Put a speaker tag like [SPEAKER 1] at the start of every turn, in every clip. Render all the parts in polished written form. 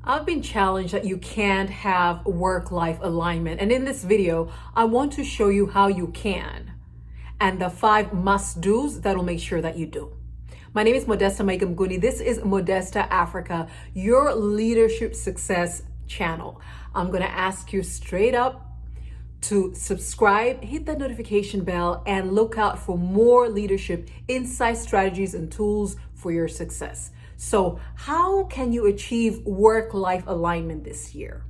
[SPEAKER 1] I've been challenged that you can't have work-life alignment. And in this video, I want to show you how you can and the 5 must-dos that will make sure that you do. My name is Modesta Mahiga. This is Modesta Africa, your leadership success channel. I'm going to ask you straight up to subscribe, hit that notification bell, and look out for more leadership insights, strategies, and tools for your success. So how can you achieve work-life alignment this year?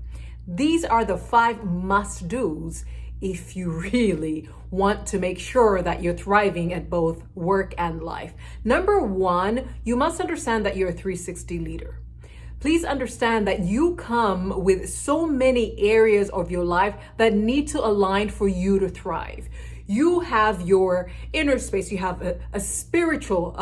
[SPEAKER 1] These are the 5 must-dos if you really want to make sure that you're thriving at both work and life. Number 1, you must understand that you're a 360 leader. Please understand that you come with so many areas of your life that need to align for you to thrive. You have your inner space, you have a spiritual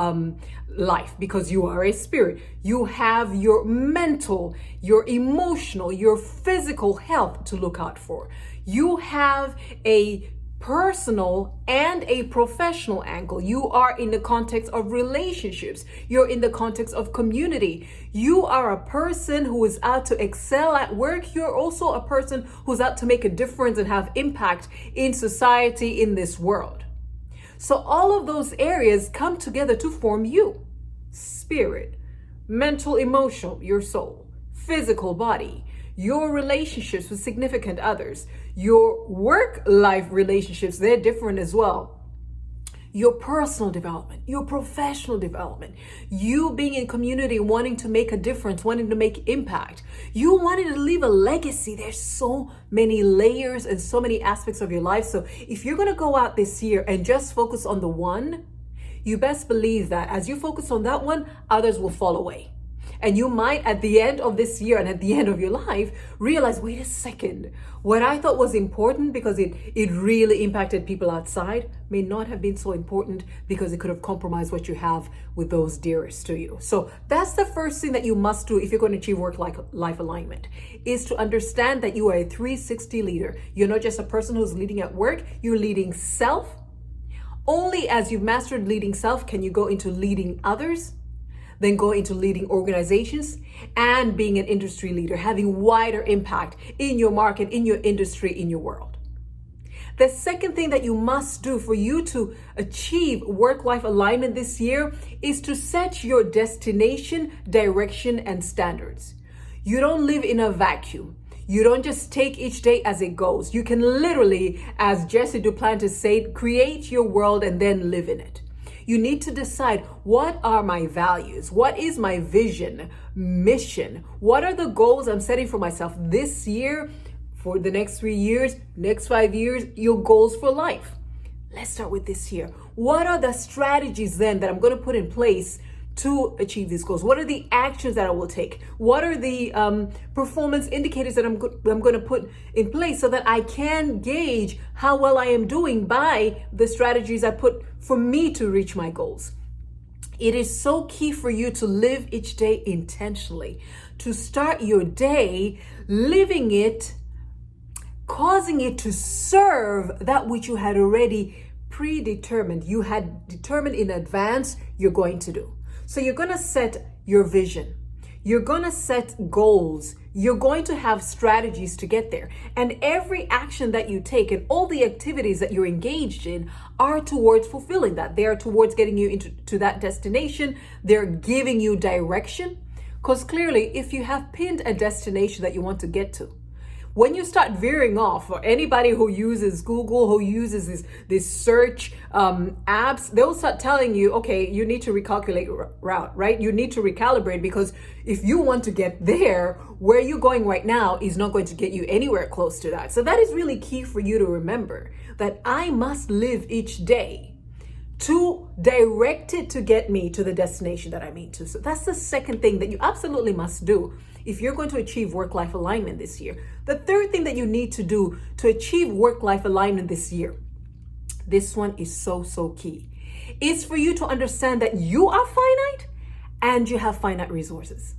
[SPEAKER 1] life because you are a spirit. You have your mental, your emotional, your physical health to look out for. You have a personal and a professional angle. You are in the context of relationships. You're in the context of community. You are a person who is out to excel at work. You're also a person who's out to make a difference and have impact in society, in this world. So all of those areas come together to form you. Spirit, mental, emotional, your soul, physical body, your relationships with significant others, your work-life relationships, they're different as well. Your personal development, your professional development, you being in community, wanting to make a difference, wanting to make impact, you wanting to leave a legacy. There's so many layers and so many aspects of your life. So if you're going to go out this year and just focus on the one, you best believe that as you focus on that one, others will fall away. And you might, at the end of this year and at the end of your life, realize, wait a second, what I thought was important because it really impacted people outside may not have been so important because it could have compromised what you have with those dearest to you. So that's the first thing that you must do if you're going to achieve work-life alignment, is to understand that you are a 360 leader. You're not just a person who's leading at work, you're leading self. Only as you've mastered leading self can you go into leading others, then go into leading organizations and being an industry leader, having wider impact in your market, in your industry, in your world. The second thing that you must do for you to achieve work-life alignment this year is to set your destination, direction, and standards. You don't live in a vacuum. You don't just take each day as it goes. You can literally, as Jesse Duplantis said, create your world and then live in it. You need to decide, what are my values? What is my vision, mission? What are the goals I'm setting for myself this year, for the next 3 years, next 5 years, your goals for life? Let's start with this year. What are the strategies then that I'm going to put in place to achieve these goals? What are the actions that I will take? What are the performance indicators that I'm going to put in place so that I can gauge how well I am doing by the strategies I put for me to reach my goals? It is so key for you to live each day intentionally, to start your day living it, causing it to serve that which you had already predetermined. You had determined in advance you're going to do. So you're going to set your vision. You're going to set goals. You're going to have strategies to get there. And every action that you take and all the activities that you're engaged in are towards fulfilling that. They are towards getting you to that destination. They're giving you direction. Because clearly, if you have pinned a destination that you want to get to, when you start veering off, or anybody who uses Google, who uses this search apps, they'll start telling you, okay, you need to recalculate route, right? You need to recalibrate, because if you want to get there, where you're going right now is not going to get you anywhere close to that. So that is really key for you to remember, that I must live each day to direct it to get me to the destination that I mean to. So that's the second thing that you absolutely must do if you're going to achieve work-life alignment this year. The third thing that you need to do to achieve work-life alignment this year, this one is so key, is for you to understand that you are finite and you have finite resources.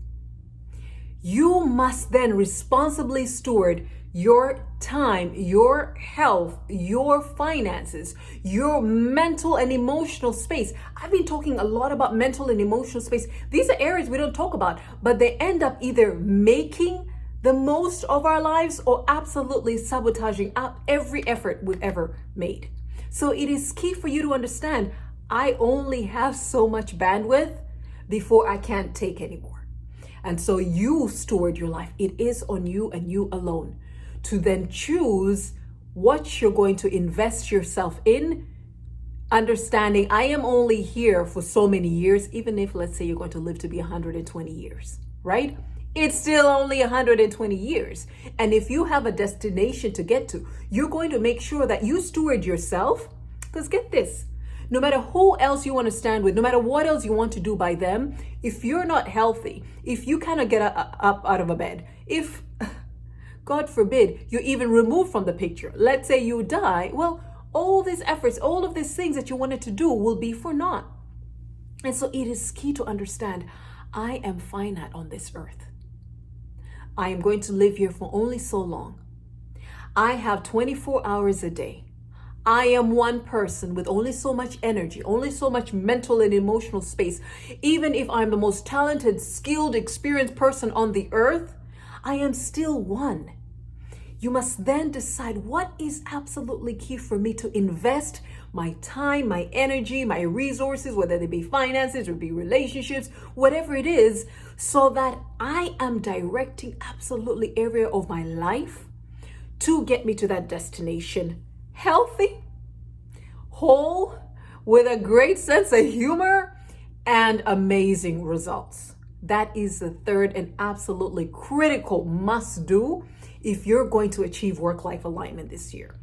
[SPEAKER 1] You must then responsibly steward your time, your health, your finances, your mental and emotional space. I've been talking a lot about mental and emotional space. These are areas we don't talk about, but they end up either making the most of our lives or absolutely sabotaging out every effort we've ever made. So it is key for you to understand, I only have so much bandwidth before I can't take anymore. And so you steward your life. It is on you and you alone to then choose what you're going to invest yourself in, understanding I am only here for so many years, even if let's say you're going to live to be 120 years, right? It's still only 120 years. And if you have a destination to get to, you're going to make sure that you steward yourself, because get this, no matter who else you want to stand with, no matter what else you want to do by them, if you're not healthy, if you cannot get up out of a bed, if, God forbid, you're even removed from the picture, let's say you die, well, all these efforts, all of these things that you wanted to do will be for naught. And so it is key to understand, I am finite on this earth. I am going to live here for only so long. I have 24 hours a day. I am one person with only so much energy, only so much mental and emotional space. Even if I'm the most talented, skilled, experienced person on the earth, I am still one. You must then decide what is absolutely key for me to invest my time, my energy, my resources, whether they be finances or be relationships, whatever it is, so that I am directing absolutely every area of my life to get me to that destination healthy, whole, with a great sense of humor and amazing results. That is the third and absolutely critical must do if you're going to achieve work-life alignment this year.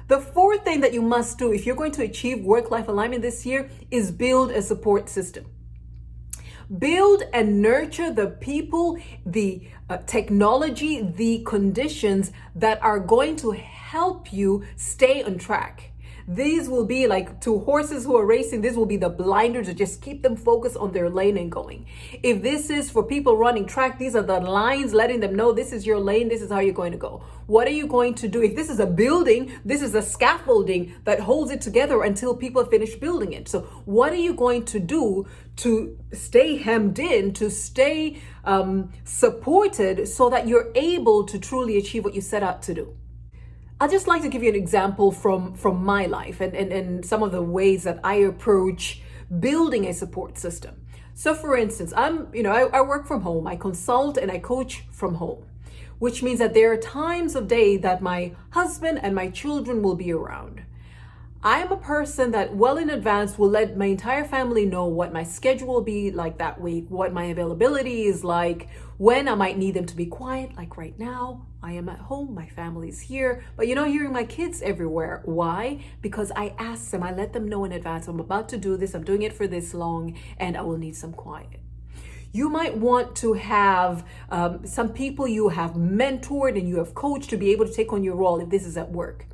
[SPEAKER 1] The fourth thing that you must do if you're going to achieve work-life alignment this year is build a support system. Build and nurture the people, the technology, the conditions that are going to help you stay on track. These will be like two horses who are racing. This will be the blinders to just keep them focused on their lane and going. If this is for people running track, these are the lines letting them know this is your lane. This is how you're going to go. What are you going to do? If this is a building, this is a scaffolding that holds it together until people finish building it. So what are you going to do to stay hemmed in, to stay supported so that you're able to truly achieve what you set out to do? I'd just like to give you an example from my life and some of the ways that I approach building a support system. So for instance, I work from home, I consult and I coach from home, which means that there are times of day that my husband and my children will be around. I am a person that well in advance will let my entire family know what my schedule will be like that week, what my availability is like, when I might need them to be quiet. Like right now, I am at home, my family's here, but you're not hearing my kids everywhere. Why? Because I ask them, I let them know in advance, I'm about to do this, I'm doing it for this long, and I will need some quiet. You might want to have some people you have mentored and you have coached to be able to take on your role if this is at work.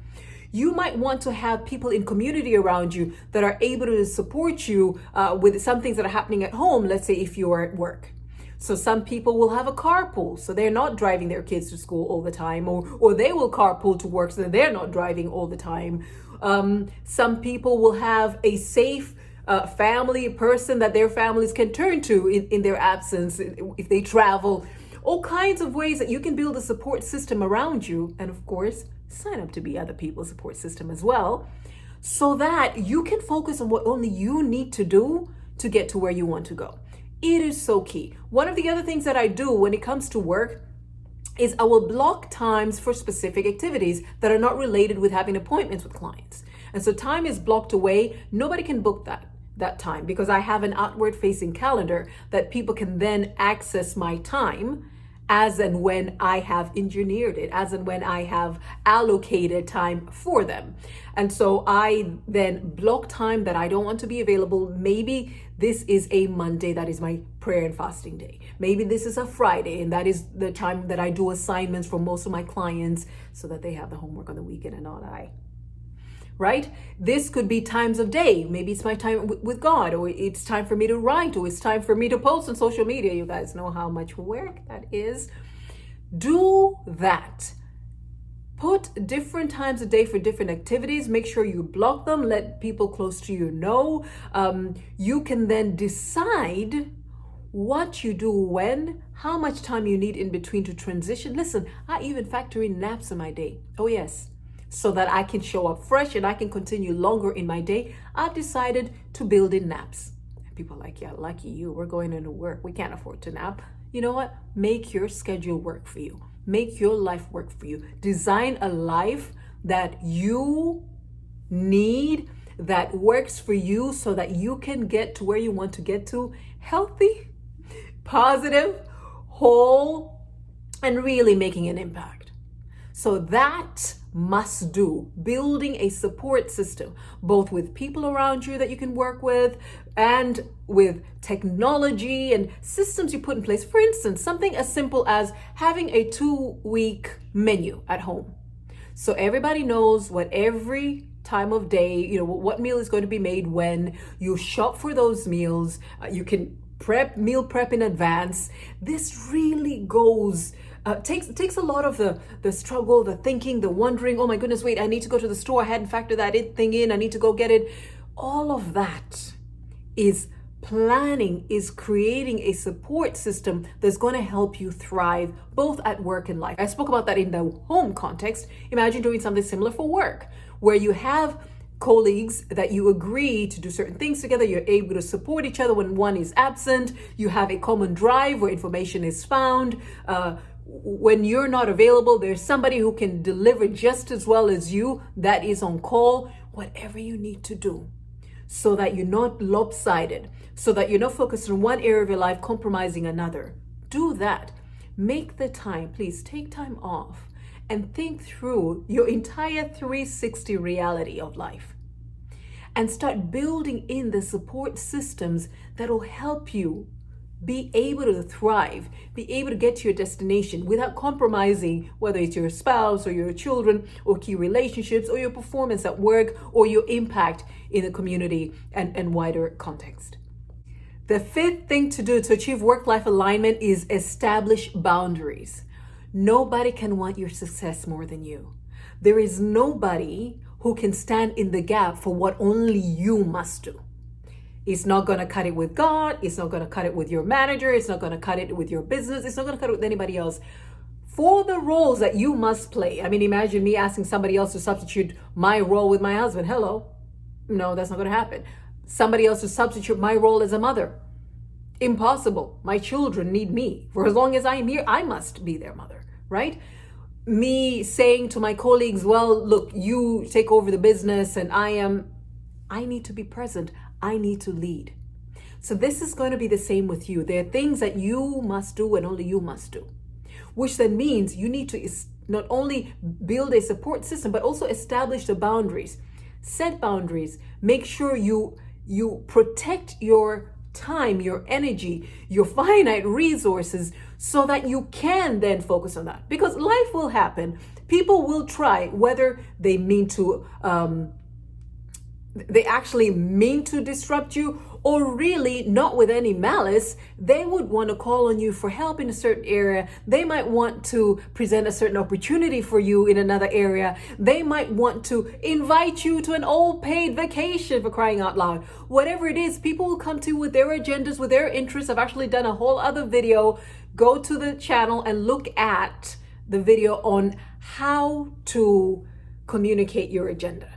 [SPEAKER 1] You might want to have people in community around you that are able to support you with some things that are happening at home, let's say if you are at work. So some people will have a carpool, so they're not driving their kids to school all the time, or they will carpool to work so that they're not driving all the time. Some people will have a safe family person that their families can turn to in their absence if they travel. All kinds of ways that you can build a support system around you, and of course, sign up to be other people's support system as well, so that you can focus on what only you need to do to get to where you want to go. It is so key. One of the other things that I do when it comes to work is I will block times for specific activities that are not related with having appointments with clients. And so time is blocked away. Nobody can book that time because I have an outward facing calendar that people can then access my time as and when I have engineered it, as and when I have allocated time for them. And so I then block time that I don't want to be available. Maybe this is a Monday, that is my prayer and fasting day. Maybe this is a Friday, and that is the time that I do assignments for most of my clients so that they have the homework on the weekend and not I. Right? This could be times of day. Maybe it's my time with God, or it's time for me to write, or it's time for me to post on social media. You guys know how much work that is. Do that. Put different times a day for different activities. Make sure you block them. Let people close to you know. You can then decide what you do when, how much time you need in between to transition. Listen, I even factor in naps in my day. Oh yes, so that I can show up fresh and I can continue longer in my day. I've decided to build in naps. People are like, yeah, lucky you, we're going into work, we can't afford to nap. You know what? Make your schedule work for you. Make your life work for you. Design a life that you need, that works for you, so that you can get to where you want to get to, healthy, positive, whole, and really making an impact. So that must do, building a support system, both with people around you that you can work with and with technology and systems you put in place. For instance, something as simple as having a 2-week menu at home. So everybody knows what every time of day, what meal is going to be made when. You shop for those meals. You can meal prep in advance. This really goes takes a lot of the struggle, the thinking, the wondering, oh my goodness, wait, I need to go to the store, I hadn't factored that thing in, I need to go get it. All of that is planning, is creating a support system that's going to help you thrive both at work and life. I spoke about that in the home context. Imagine doing something similar for work, where you have colleagues that you agree to do certain things together. You're able to support each other when one is absent. You have a common drive where information is found. When you're not available, there's somebody who can deliver just as well as you that is on call. Whatever you need to do so that you're not lopsided, so that you're not focused on one area of your life, compromising another. Do that. Make the time. Please take time off and think through your entire 360 reality of life and start building in the support systems that will help you be able to thrive, be able to get to your destination without compromising, whether it's your spouse or your children or key relationships or your performance at work or your impact in the community and wider context. The 5th thing to do to achieve work-life alignment is establish boundaries. Nobody can want your success more than you. There is nobody who can stand in the gap for what only you must do. It's not going to cut it with God. It's not going to cut it with your manager. It's not going to cut it with your business. It's not going to cut it with anybody else. For the roles that you must play. I mean, imagine me asking somebody else to substitute my role with my husband. Hello. No, that's not going to happen. Somebody else to substitute my role as a mother. Impossible. My children need me. For as long as I am here, I must be their mother, right? Me saying to my colleagues, well, look, you take over the business and I need to be present. I need to lead. So this is going to be the same with you. There are things that you must do and only you must do, which then means you need to not only build a support system, but also establish the boundaries. Set boundaries. Make sure you protect your time, your energy, your finite resources, so that you can then focus on that. Because life will happen. People will try, whether they mean to they actually mean to disrupt you, or really not with any malice. They would want to call on you for help in a certain area. They might want to present a certain opportunity for you in another area. They might want to invite you to an all paid vacation, for crying out loud. Whatever it is, people will come to you with their agendas, with their interests. I've actually done a whole other video. Go to the channel and look at the video on how to communicate your agenda.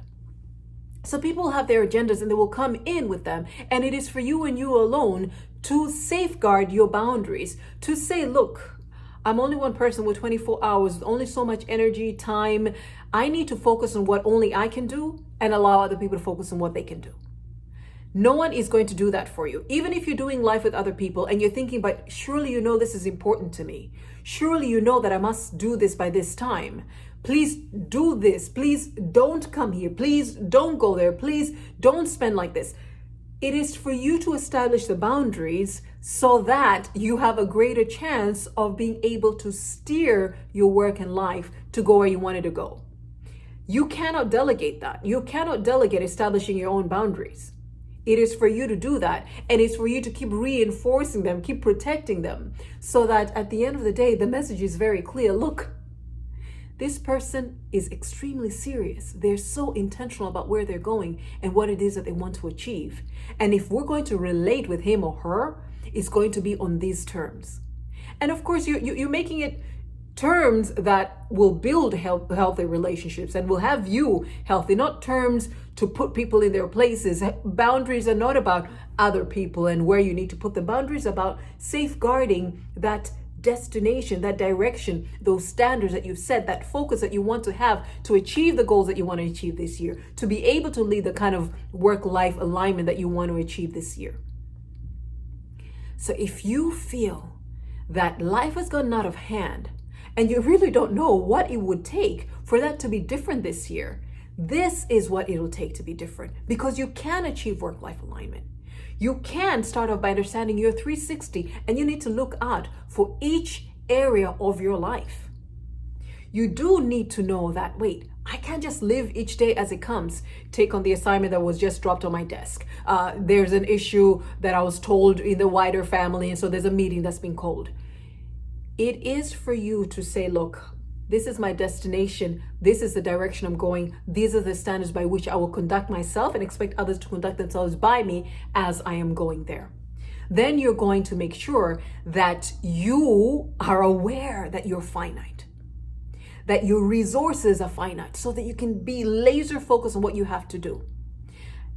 [SPEAKER 1] So people have their agendas and they will come in with them. And it is for you and you alone to safeguard your boundaries, to say, look, I'm only one person with 24 hours, only so much energy, time. I need to focus on what only I can do and allow other people to focus on what they can do. No one is going to do that for you. Even if you're doing life with other people and you're thinking, but surely you know this is important to me. Surely you know that I must do this by this time. Please do this. Please don't come here. Please don't go there. Please don't spend like this. It is for you to establish the boundaries so that you have a greater chance of being able to steer your work and life to go where you wanted to go. You cannot delegate that. You cannot delegate establishing your own boundaries. It is for you to do that. And it's for you to keep reinforcing them, keep protecting them, so that at the end of the day, the message is very clear. Look, This person is extremely serious. They're so intentional about where they're going and what it is that they want to achieve. And if we're going to relate with him or her, it's going to be on these terms. And of course, you're making it terms that will build healthy relationships and will have you healthy, not terms to put people in their places. Boundaries are not about other people and where you need to put the boundaries, about safeguarding that destination, that direction, those standards that you've set, that focus that you want to have to achieve the goals that you want to achieve this year, to be able to lead the kind of work-life alignment that you want to achieve this year. So if you feel that life has gotten out of hand and you really don't know what it would take for that to be different this year, this is what it'll take to be different, because you can achieve work-life alignment. You can start off by understanding your 360, and you need to look out for each area of your life. You do need to know that, wait, I can't just live each day as it comes. Take on the assignment that was just dropped on my desk. There's an issue that I was told in the wider family, and so there's a meeting that's been called. It is for you to say, look, this is my destination. This is the direction I'm going. These are the standards by which I will conduct myself and expect others to conduct themselves by me as I am going there. Then you're going to make sure that you are aware that you're finite, that your resources are finite, so that you can be laser focused on what you have to do.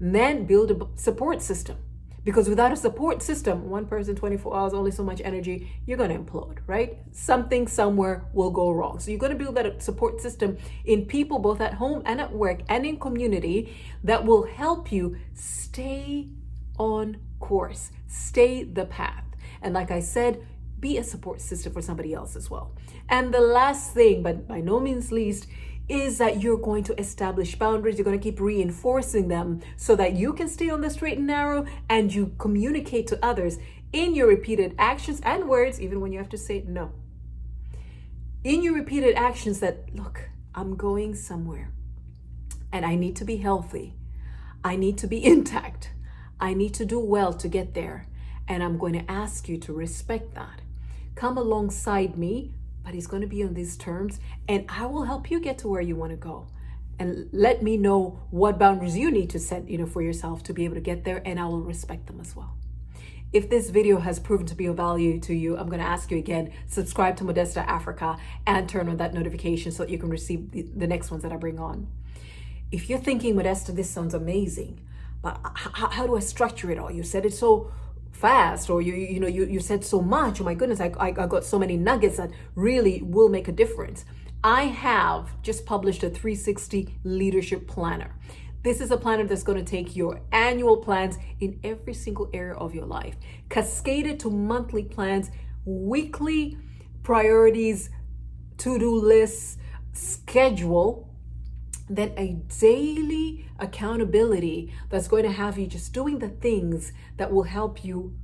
[SPEAKER 1] And then build a support system. Because without a support system, one person, 24 hours, only so much energy, you're going to implode, right? Something somewhere will go wrong. So you're going to build that support system in people, both at home and at work and in community, that will help you stay on course, stay the path. And like I said, be a support system for somebody else as well. And the last thing, but by no means least, is that you're going to establish boundaries. You're going to keep reinforcing them so that you can stay on the straight and narrow, and you communicate to others in your repeated actions and words, even when you have to say no. In your repeated actions that, look, I'm going somewhere and I need to be healthy. I need to be intact. I need to do well to get there. And I'm going to ask you to respect that. Come alongside me, but it's going to be on these terms, and I will help you get to where you want to go. And let me know what boundaries you need to set, for yourself to be able to get there, and I will respect them as well. If this video has proven to be of value to you, I'm going to ask you again, subscribe to Modesta Africa and turn on that notification so that you can receive the next ones that I bring on. If you're thinking, Modesta, this sounds amazing, but how do I structure it all? You said it so fast, or you said so much. Oh my goodness, I got so many nuggets that really will make a difference. I have just published a 360 leadership planner. This is a planner that's going to take your annual plans in every single area of your life, cascaded to monthly plans, weekly priorities, to-do lists, schedule, then a daily accountability that's going to have you just doing the things that will help you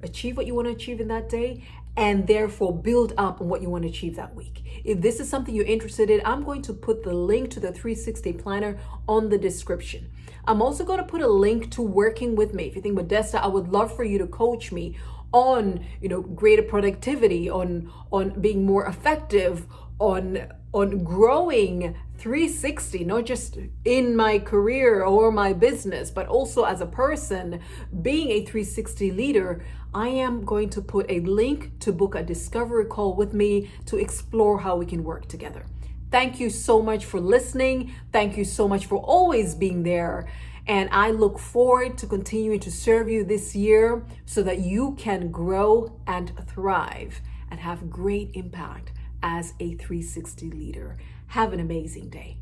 [SPEAKER 1] achieve what you want to achieve in that day, and therefore build up on what you want to achieve that week. If this is something you're interested in, I'm going to put the link to the 360 planner on the description. I'm also going to put a link to working with me. If you think, Modesta, I would love for you to coach me on, greater productivity, on being more effective, on growing 360, not just in my career or my business, but also as a person, being a 360 leader, I am going to put a link to book a discovery call with me to explore how we can work together. Thank you so much for listening. Thank you so much for always being there. And I look forward to continuing to serve you this year so that you can grow and thrive and have great impact as a 360 leader. Have an amazing day.